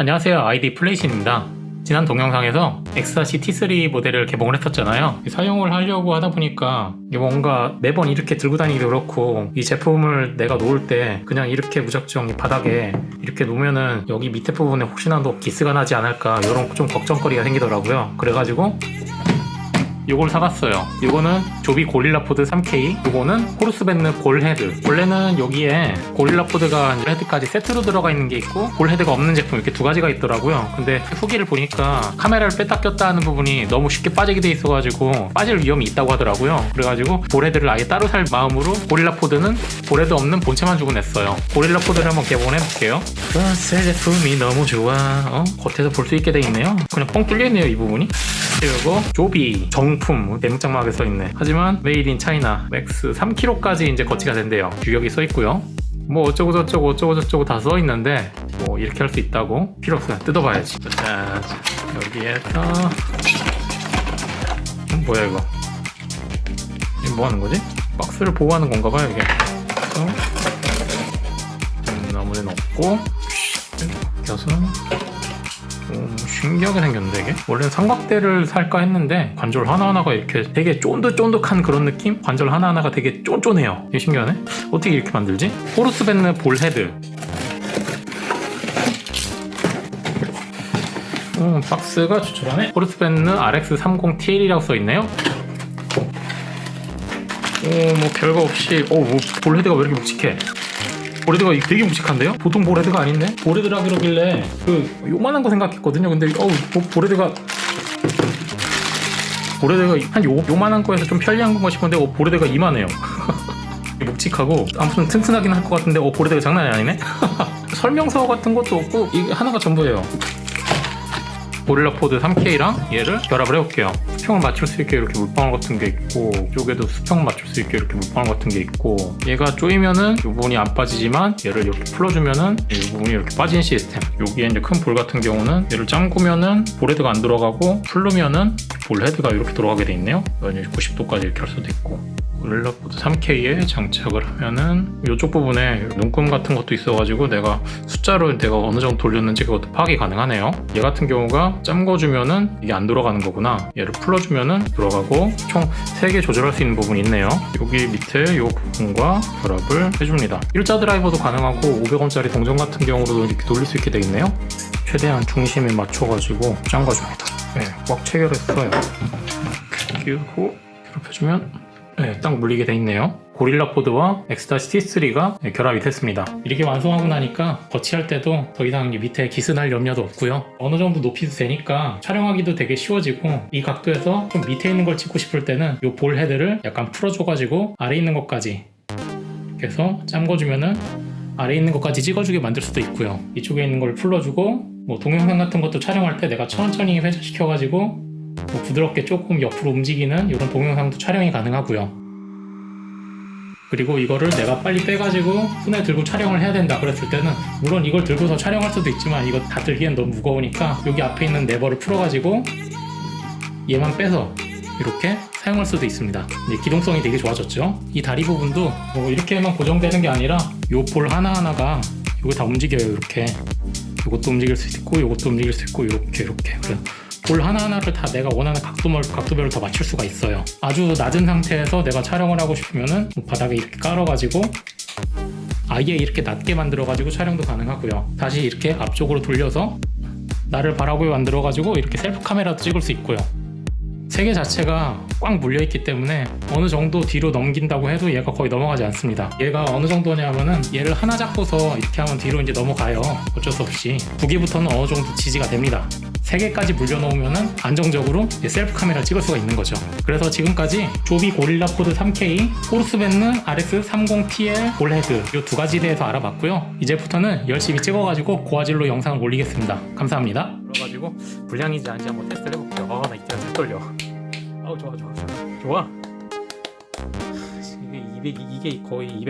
안녕하세요, 아이디 플레이신입니다. 지난 동영상에서 X-T T3 모델을 개봉을 했었잖아요. 사용을 하려고 하다 보니까 이게 뭔가 매번 이렇게 들고 다니기도 그렇고, 이 제품을 내가 놓을 때 그냥 이렇게 무작정 바닥에 이렇게 놓으면은 여기 밑에 부분에 혹시나 더 기스가 나지 않을까, 이런 좀 걱정거리가 생기더라고요. 그래가지고 요걸 사봤어요. 요거는 조비 고릴라 포드 3K, 요거는 호르스밴드 볼 헤드. 원래는 여기에 고릴라 포드가 헤드까지 세트로 들어가 있는 게 있고 볼 헤드가 없는 제품, 이렇게 두 가지가 있더라고요. 근데 후기를 보니까 카메라를 뺐다 꼈다 하는 부분이 너무 쉽게 빠지게 돼 있어가지고 빠질 위험이 있다고 하더라고요. 그래가지고 볼 헤드를 아예 따로 살 마음으로 고릴라 포드는 볼 헤드 없는 본체만 주고 냈어요. 고릴라 포드를 한번 개봉을 해볼게요. 새 제품이 너무 좋아. 겉에서 볼 수 있게 돼 있네요. 그냥 뻥 뚫려 있네요, 이 부분이. 그리고 조비 정품 대문짝막에 써있네. 하지만 메이드 인 차이나 맥스 3kg까지 이제 거치가 된대요. 규격이 써있고요. 뭐 어쩌고 저쩌고 다 써있는데 뭐 이렇게 할 수 있다고 필요 없어요. 뜯어봐야지. 자, 여기에서 뭐야 이거? 이거 뭐 하는 거지? 박스를 보호하는 건가 봐요 이게. 나머지 넣고 껴서 신기하게 생겼는데 이게? 원래는 삼각대를 살까 했는데 관절 하나하나가 이렇게 되게 쫀득쫀득한 그런 느낌? 관절 하나하나가 되게 쫀쫀해요. 이게 신기하네? 어떻게 이렇게 만들지? 호르스밴드 볼 헤드. 박스가 추출하네? 호르스밴드 RX30TL이라고 써있네요. 뭐 별거 없이 뭐 볼 헤드가 왜 이렇게 묵직해? 볼헤드가 되게 묵직한데요? 보통 볼헤드가 아닌데? 볼헤드라 그러길래 요만한 거 생각했거든요. 근데 볼헤드가 한 요만한 거에서 좀 편리한 건가 싶은데 볼헤드가 이만해요. 묵직하고 아무튼 튼튼하긴 할 것 같은데 볼헤드가 장난이 아니네? 설명서 같은 것도 없고 이게 하나가 전부예요. 고릴라 포드 3K랑 얘를 결합을 해볼게요. 수평을 맞출 수 있게 이렇게 물방울 같은 게 있고, 이쪽에도 수평을 맞출 수 있게 이렇게 물방울 같은 게 있고, 얘가 조이면은 이 부분이 안 빠지지만 얘를 이렇게 풀어주면은 이 부분이 이렇게 빠지는 시스템. 여기에 이제 큰 볼 같은 경우는 얘를 잠그면은 볼헤드가 안 들어가고 풀르면은 볼헤드가 이렇게 돌아가게 돼 있네요. 90도까지 이렇게 할 수도 있고. 고릴라 포드 3K에 장착을 하면은 이쪽 부분에 눈금 같은 것도 있어가지고 내가 숫자로 내가 어느 정도 돌렸는지 그것도 파악이 가능하네요. 얘 같은 경우가 잠궈주면은 이게 안 돌아가는 거구나. 얘를 풀어주면은 들어가고 총 3개 조절할 수 있는 부분이 있네요. 여기 밑에 이 부분과 결합을 해줍니다. 일자 드라이버도 가능하고 500원짜리 동전 같은 경우로도 이렇게 돌릴 수 있게 돼 있네요. 최대한 중심에 맞춰가지고 잠궈줍니다. 네, 꽉 체결했어요. 그리고 결합해주면 네, 딱 물리게 돼 있네요. 고릴라 포드와 X-T3가 결합이 됐습니다. 이렇게 완성하고 나니까 거치할 때도 더 이상 밑에 기스 날 염려도 없고요. 어느 정도 높이도 되니까 촬영하기도 되게 쉬워지고, 이 각도에서 좀 밑에 있는 걸 찍고 싶을 때는 이 볼 헤드를 약간 풀어줘가지고 아래 있는 것까지 이렇게 해서 잠궈주면은 아래 있는 것까지 찍어주게 만들 수도 있고요. 이쪽에 있는 걸 풀어주고, 뭐 동영상 같은 것도 촬영할 때 내가 천천히 회전시켜가지고 뭐 부드럽게 조금 옆으로 움직이는 이런 동영상도 촬영이 가능하고요. 그리고 이거를 내가 빨리 빼가지고 손에 들고 촬영을 해야 된다 그랬을 때는, 물론 이걸 들고서 촬영할 수도 있지만 이거 다 들기엔 너무 무거우니까 여기 앞에 있는 레버를 풀어가지고 얘만 빼서 이렇게 사용할 수도 있습니다. 기동성이 되게 좋아졌죠. 이 다리 부분도 뭐 이렇게만 고정되는 게 아니라 요 볼 하나하나가 이거 다 움직여요. 이렇게 이것도 움직일 수 있고 이것도 움직일 수 있고 이렇게 그래서 볼 하나하나를 다 내가 원하는 각도별로 다 맞출 수가 있어요. 아주 낮은 상태에서 내가 촬영을 하고 싶으면은 바닥에 이렇게 깔아가지고 아예 이렇게 낮게 만들어가지고 촬영도 가능하고요. 다시 이렇게 앞쪽으로 돌려서 나를 바라보게 만들어가지고 이렇게 셀프 카메라도 찍을 수 있고요. 세계 자체가 꽉 물려있기 때문에 어느 정도 뒤로 넘긴다고 해도 얘가 거의 넘어가지 않습니다. 얘가 어느 정도냐면은 얘를 하나 잡고서 이렇게 하면 뒤로 이제 넘어가요. 어쩔 수 없이. 2개부터는 어느 정도 지지가 됩니다. 3개까지 물려놓으면은 안정적으로 셀프 카메라 찍을 수가 있는 거죠. 그래서 지금까지 조비 고릴라 포드 3K, 호르스밴드 RX30TL 볼 헤드 이 2가지에 대해서 알아봤고요. 이제부터는 열심히 찍어가지고 고화질로 영상을 올리겠습니다. 감사합니다. 그래가지고 불량인지 아닌지 한번 테스트를 해볼게요. 나 이때 잘 떨려. 좋아. 이게 거의 200